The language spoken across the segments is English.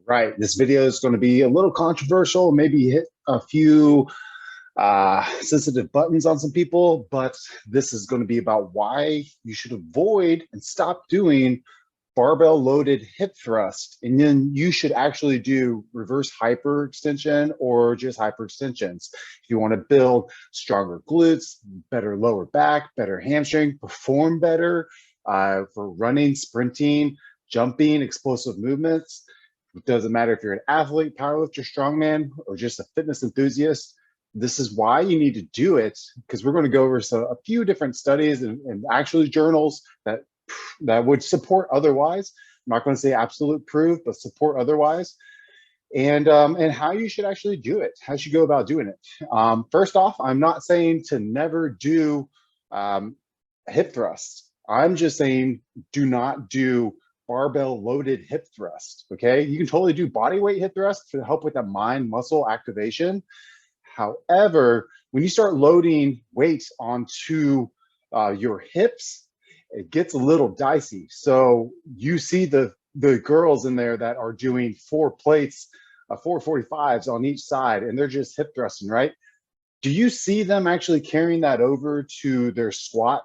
Right. This video is going to be a little controversial, maybe hit a few sensitive buttons on some people, but this is going to be about why you should avoid and stop doing barbell loaded hip thrust. And then you should actually do reverse hyperextension or just hyperextensions. If you want to build stronger glutes, better lower back, better hamstring, perform better for running, sprinting, jumping, explosive movements. It doesn't matter if you're an athlete, powerlifter, strongman, or just a fitness enthusiast. This is why you need to do it, because we're going to go over a few different studies and actually journals that would support otherwise. I'm not going to say absolute proof, but support otherwise. And how you should actually do it, how you should go about doing it. First off, I'm not saying to never do hip thrusts. I'm just saying do not do barbell loaded hip thrust. Okay, you can totally do body weight hip thrust to help with that mind muscle activation. However, when you start loading weights onto your hips, it gets a little dicey. So you see the girls in there that are doing 4 plates, 445s on each side, and they're just hip thrusting, right? Do you see them actually carrying that over to their squat,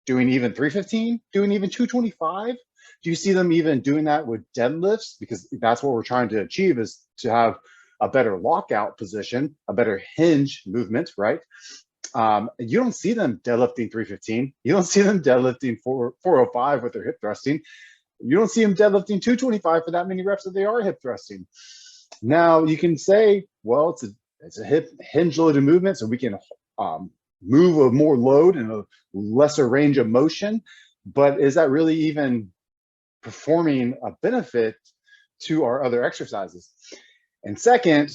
doing even 315, doing even 225? Do you see them even doing that with deadlifts? Because that's what we're trying to achieve, is to have a better lockout position, a better hinge movement, right? You don't see them deadlifting 315. You don't see them deadlifting 405 with their hip thrusting. You don't see them deadlifting 225 for that many reps that they are hip thrusting. Now you can say, well, it's a hip hinge loaded movement, so we can move a more load and a lesser range of motion. But is that really even performing a benefit to our other exercises? And second,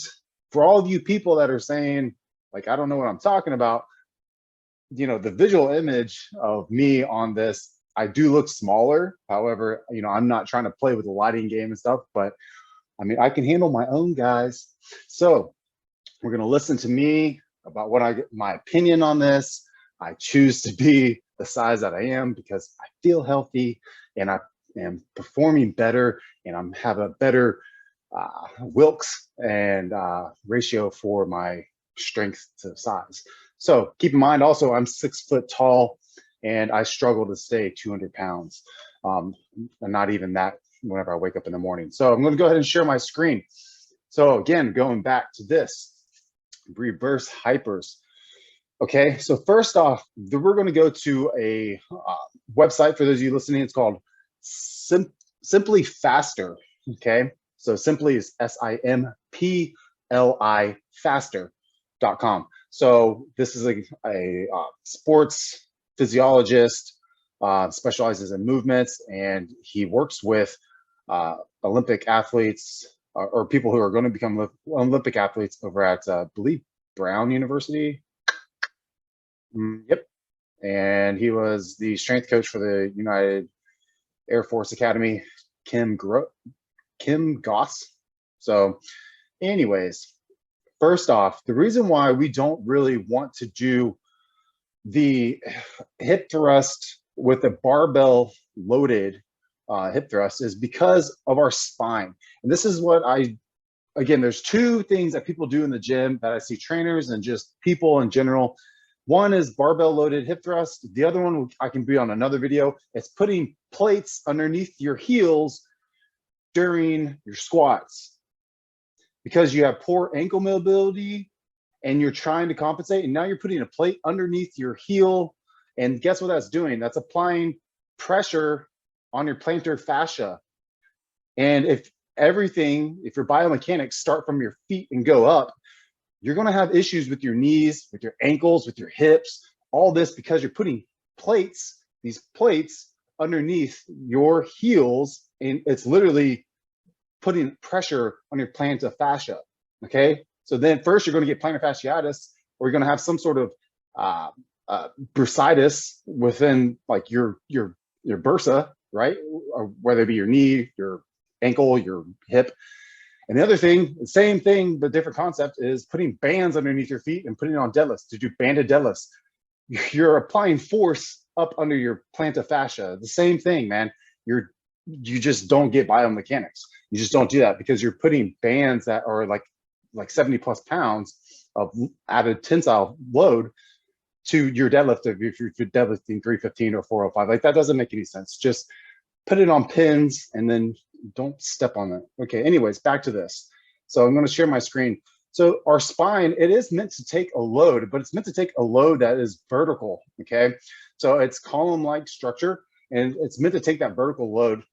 for all of you people that are saying, like, I don't know what I'm talking about, you know, the visual image of me on this, I do look smaller. However, you know, I'm not trying to play with the lighting game and stuff, but I mean, I can handle my own, guys. So we're going to listen to me about what my opinion on this. I choose to be the size that I am because I feel healthy and I am performing better, and I'm have a better Wilks and ratio for my strength to size. So keep in mind also, I'm 6 foot tall and I struggle to stay 200 pounds. And not even that whenever I wake up in the morning. So I'm going to go ahead and share my screen. So again, going back to this, reverse hypers. Okay, so first off, we're going to go to a website for those of you listening. It's called Simply Faster. Okay, so Simply is SIMPLI faster.com. So this is a sports physiologist, specializes in movements, and he works with Olympic athletes or people who are going to become Olympic athletes over at, I believe, Brown University. Yep. And he was the strength coach for the United Air Force Academy, Kim Goss. So anyways, first off, the reason why we don't really want to do the hip thrust with a barbell loaded hip thrust is because of our spine. And this is what again, there's 2 things that people do in the gym that I see trainers and just people in general. One is barbell loaded hip thrust. The other one I can be on another video. It's putting plates underneath your heels during your squats, because you have poor ankle mobility and you're trying to compensate, and now you're putting a plate underneath your heel, and guess what that's doing? That's applying pressure on your plantar fascia. And if your biomechanics start from your feet and go up, you're going to have issues with your knees, with your ankles, with your hips, all this because you're putting these plates underneath your heels, and it's literally putting pressure on your plantar fascia. Okay, so then first you're going to get plantar fasciitis, or you're going to have some sort of bursitis within like your bursa, right? Or whether it be your knee, your ankle, your hip. And the other thing, the same thing but different concept, is putting bands underneath your feet and putting it on deadlifts to do banded deadlifts. You're applying force up under your plantar fascia. The same thing, man. You're you just don't get biomechanics. You just don't do that because you're putting bands that are like 70 plus pounds of added tensile load to your deadlift if you're deadlifting 315 or 405. Like that doesn't make any sense. Just put it on pins and then don't step on it. Okay, anyways, back to this. So I'm gonna share my screen. So our spine, it is meant to take a load, but it's meant to take a load that is vertical, okay? So it's column-like structure, and it's meant to take that vertical load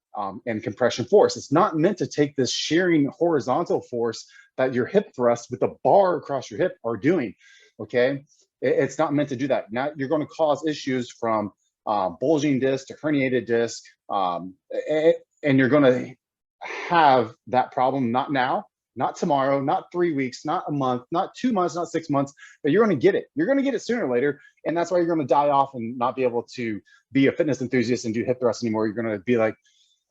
and compression force. It's not meant to take this shearing horizontal force that your hip thrust with the bar across your hip are doing, okay? It's not meant to do that. Now you're gonna cause issues from bulging disc to herniated disc, and you're gonna have that problem, not now, not tomorrow, not 3 weeks, not a month, not 2 months, not 6 months, but you're gonna get it. You're gonna get it sooner or later. And that's why you're gonna die off and not be able to be a fitness enthusiast and do hip thrusts anymore. You're gonna be like,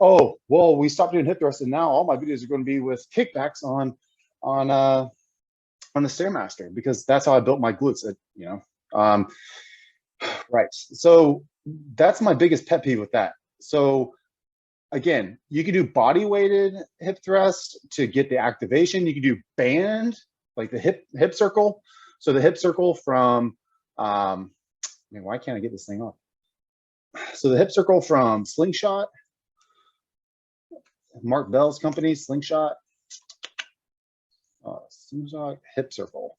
oh, well, we stopped doing hip thrusts and now all my videos are gonna be with kickbacks on the Stairmaster because that's how I built my glutes, you know. Right, so that's my biggest pet peeve with that. So again, you can do body weighted hip thrust to get the activation. You can do band, like the hip circle. So the hip circle from, man, why can't I get this thing off? So the hip circle from Slingshot, Mark Bell's company, Slingshot hip circle.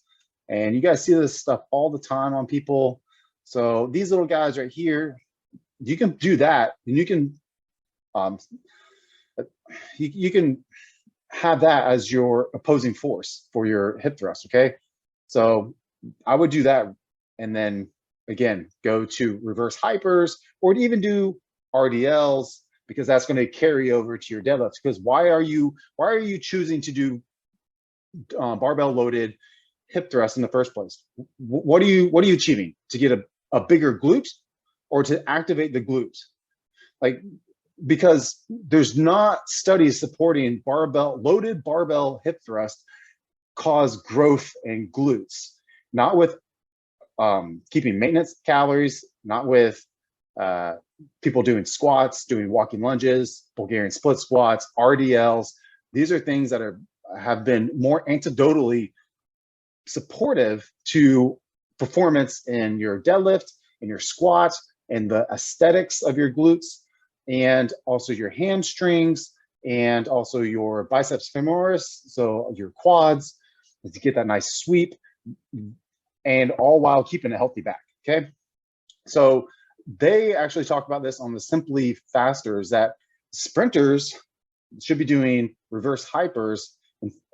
And you guys see this stuff all the time on people. So these little guys right here, you can do that, and you can you can have that as your opposing force for your hip thrust, okay? So I would do that, and then again, go to reverse hypers, or even do RDLs, because that's going to carry over to your deadlifts. Because why are you choosing to do barbell loaded hip thrust in the first place? What are you achieving? To get a bigger glute or to activate the glute? Like, because there's not studies supporting loaded barbell hip thrust cause growth in glutes, not with keeping maintenance calories, not with people doing squats, doing walking lunges, Bulgarian split squats, RDLs. These are things that have been more anecdotally supportive to performance in your deadlift, in your squat, and the aesthetics of your glutes, and also your hamstrings, and also your biceps femoris, so your quads, to get that nice sweep, and all while keeping a healthy back, okay? So they actually talk about this on the Simply Fasters, that sprinters should be doing reverse hypers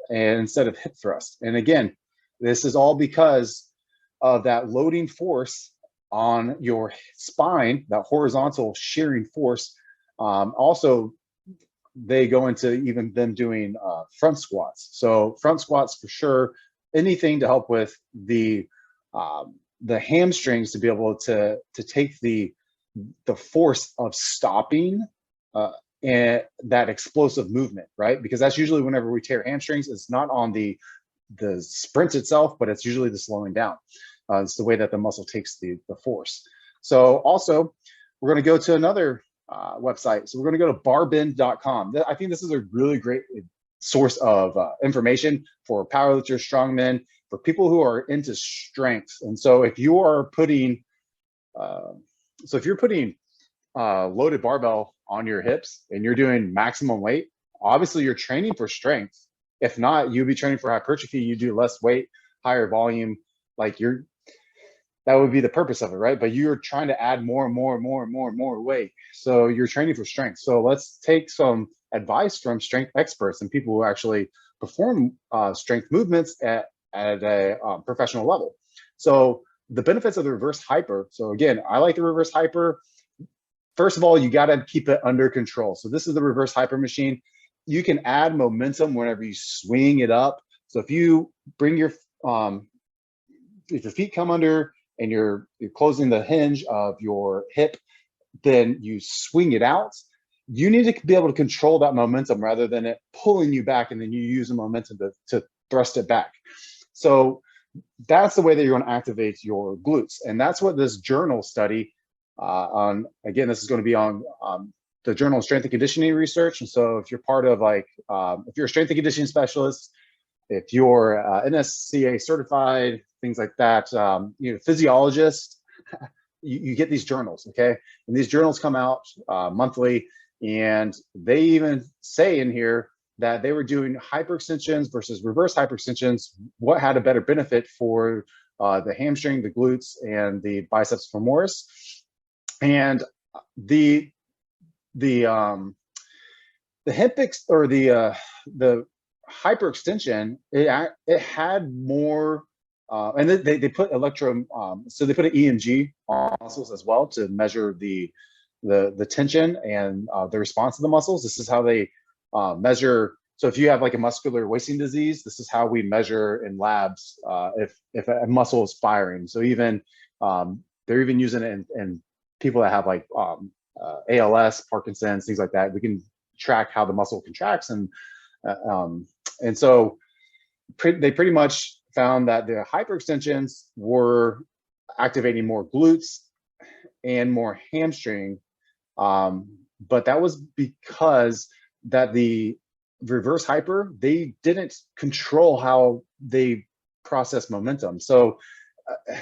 and instead of hip thrust. And again, this is all because of that loading force on your spine, that horizontal shearing force. Also, they go into even them doing front squats. So front squats for sure, anything to help with the hamstrings to be able to take the force of stopping and that explosive movement, right? Because that's usually whenever we tear hamstrings, it's not on the sprint itself, but it's usually the slowing down. It's the way that the muscle takes the force. So also, we're going to go to another website. So we're going to go to barbend.com. I think this is a really great source of information for powerlifters, strongmen, for people who are into strength. And so if you are putting, loaded barbell on your hips and you're doing maximum weight, obviously you're training for strength. If not, you'd be training for hypertrophy. You do less weight, higher volume. Like that would be the purpose of it, right? But you're trying to add more and more and more and more and more weight. So you're training for strength. So let's take some advice from strength experts and people who actually perform strength movements at a professional level. So the benefits of the reverse hyper. So again, I like the reverse hyper. First of all, you got to keep it under control. So this is the reverse hyper machine. You can add momentum whenever you swing it up. So if you bring if your feet come under and you're closing the hinge of your hip, then you swing it out. You need to be able to control that momentum rather than it pulling you back and then you use the momentum to thrust it back. So that's the way that you're going to activate your glutes. And that's what this journal study again, this is going to be on the Journal of Strength and Conditioning Research. And so if you're part of like, if you're a strength and conditioning specialist, if you're NSCA certified, things like that, you know, physiologist, you get these journals, okay? And these journals come out monthly, and they even say in here that they were doing hyperextensions versus reverse hyperextensions, what had a better benefit for the hamstring, the glutes, and the biceps femoris. And the hip or the hyperextension, it had more, and they put so they put an EMG on muscles as well to measure the tension and the response of the muscles. This is how they measure. So if you have like a muscular wasting disease, this is how we measure in labs if a muscle is firing. So even they're even using it in people that have like ALS, Parkinson's, things like that. We can track how the muscle contracts, and so they pretty much found that the hyperextensions were activating more glutes and more hamstring, but that was because that the reverse hyper, they didn't control how they process momentum. So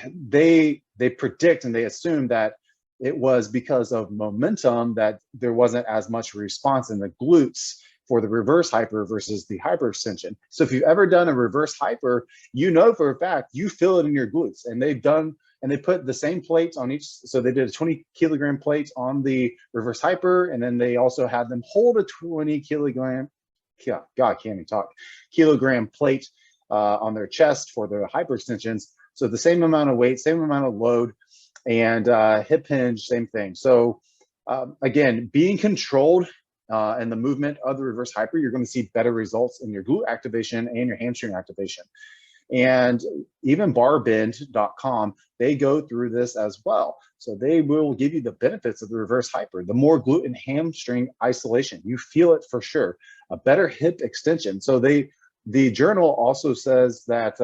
they predict and they assume that it was because of momentum that there wasn't as much response in the glutes for the reverse hyper versus the hyperextension. So if you've ever done a reverse hyper, you know for a fact you feel it in your glutes. And they put the same plates on each. So they did a 20 kilogram plate on the reverse hyper, and then they also had them hold a 20 kilogram, God, can't even talk, kilogram plate on their chest for the hyperextensions. So the same amount of weight, same amount of load, and hip hinge, same thing. So again, being controlled in the movement of the reverse hyper, you're going to see better results in your glute activation and your hamstring activation. And even barbend.com, they go through this as well. So they will give you the benefits of the reverse hyper, the more glute and hamstring isolation. You feel it for sure. A better hip extension. So the journal also says that,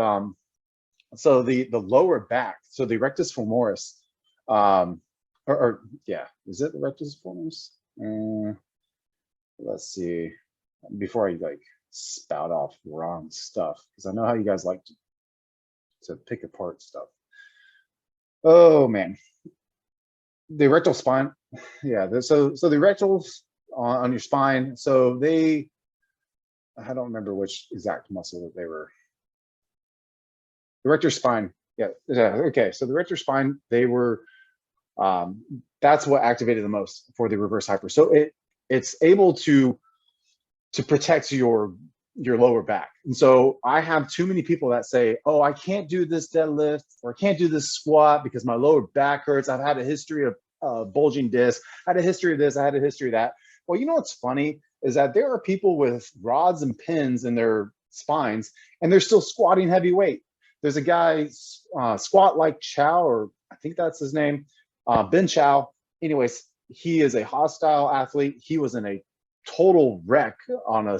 so the lower back, so the rectus femoris, yeah, is it the rectus femoris? Let's see, before I like spout off wrong stuff, because I know how you guys like to pick apart stuff. Oh man, the rectal spine, yeah. So the rectals on your spine. So I don't remember which exact muscle that they were. The rector spine, yeah. Okay, so the rector spine, they were. That's what activated the most for the reverse hyper. So it's able to protect your lower back. And so I have too many people that say, oh, I can't do this deadlift or I can't do this squat because my lower back hurts. I've had a history of bulging disc. I had a history of this. I had a history of that. Well, you know what's funny is that there are people with rods and pins in their spines and they're still squatting heavy weight. There's a guy, Squat Like Chow, or I think that's his name, Ben Chow. Anyways, he is a hostile athlete. He was in a total wreck on a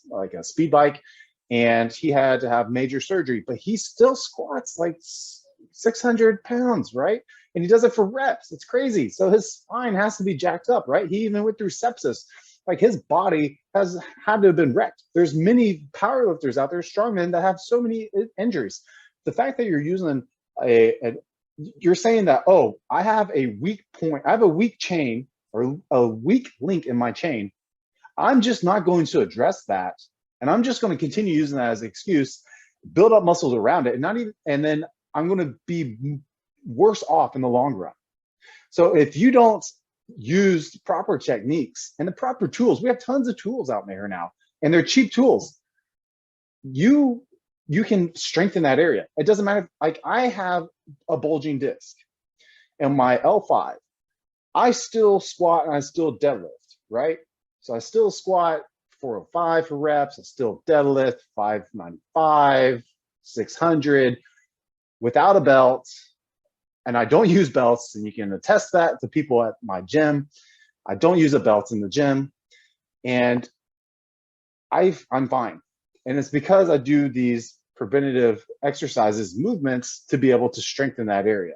like a speed bike, and he had to have major surgery, but he still squats like 600 pounds, right? And he does it for reps. It's crazy. So his spine has to be jacked up, right? He even went through sepsis. Like his body has had to have been wrecked. There's many powerlifters out there, strongmen, that have so many injuries. The fact that you're using you're saying that, oh, I have a weak point, I have a weak chain or a weak link in my chain. I'm just not going to address that. And I'm just going to continue using that as an excuse, build up muscles around it, and then I'm going to be worse off in the long run. So if you don't use proper techniques and the proper tools, we have tons of tools out there now, and they're cheap tools. You can strengthen that area. It doesn't matter. Like I have a bulging disc and my L5, I still squat and I still deadlift, right? So I still squat 405 for reps. I still deadlift 595, 600 without a belt. And I don't use belts, and you can attest that to people at my gym. I don't use a belt in the gym, and I'm fine. And it's because I do these preventative exercises, movements to be able to strengthen that area.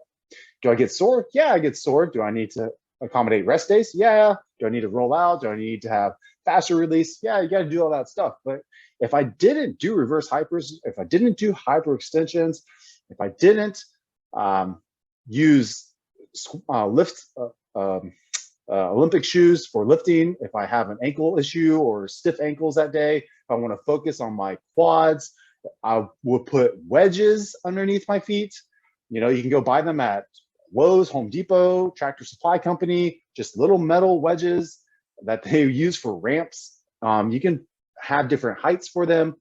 Do I get sore? Yeah, I get sore. Do I need to accommodate rest days? Yeah. Do I need to roll out? Do I need to have faster release? Yeah, you got to do all that stuff. But if I didn't do reverse hypers, if I didn't do hyperextensions, if I didn't use Olympic shoes for lifting, if I have an ankle issue or stiff ankles that day, if I want to focus on my quads, I will put wedges underneath my feet. You know, you can go buy them at Lowe's, Home Depot, Tractor Supply Company, just little metal wedges that they use for ramps. You can have different heights for them.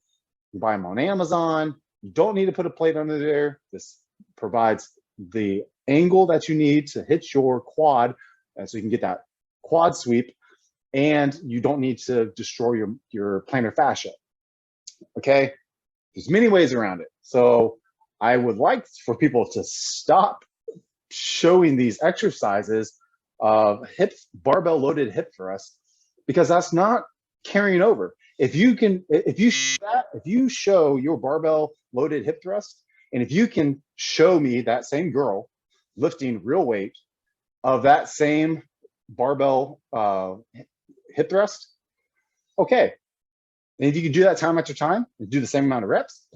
You buy them on Amazon. You don't need to put a plate under there. This provides the angle that you need to hit your quad, and so you can get that quad sweep, and you don't need to destroy your plantar fascia. Okay, there's many ways around it. So I would like for people to stop showing these exercises of barbell loaded hip thrust, because that's not carrying over. If you show your barbell loaded hip thrust, and if you can show me that same girl lifting real weight of that same barbell hip thrust, okay. And if you can do that time after time and do the same amount of reps,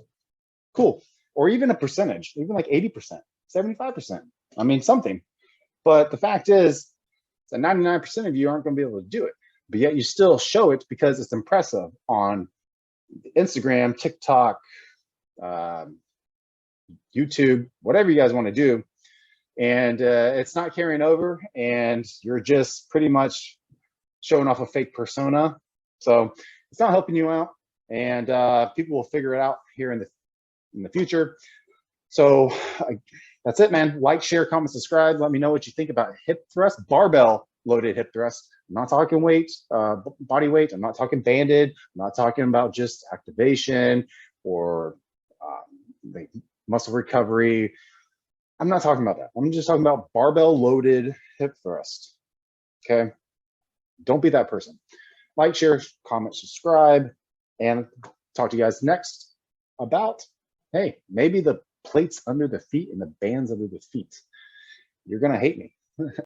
cool. Or even a percentage, even like 80%, 75%. I mean, something. But the fact is that 99% of you aren't going to be able to do it, but yet you still show it because it's impressive on Instagram, TikTok, YouTube, whatever you guys want to do. And it's not carrying over, and you're just pretty much showing off a fake persona. So it's not helping you out, and people will figure it out here in the future. So that's it, man. Like, share, comment, subscribe. Let me know what you think about hip thrust, barbell loaded hip thrust. I'm not talking weight, body weight. I'm not talking banded. I'm not talking about just activation or muscle recovery. I'm not talking about that. I'm just talking about barbell loaded hip thrust. Okay. Don't be that person. Like, share, comment, subscribe, and talk to you guys next about, hey, maybe the plates under the feet and the bands under the feet. You're going to hate me.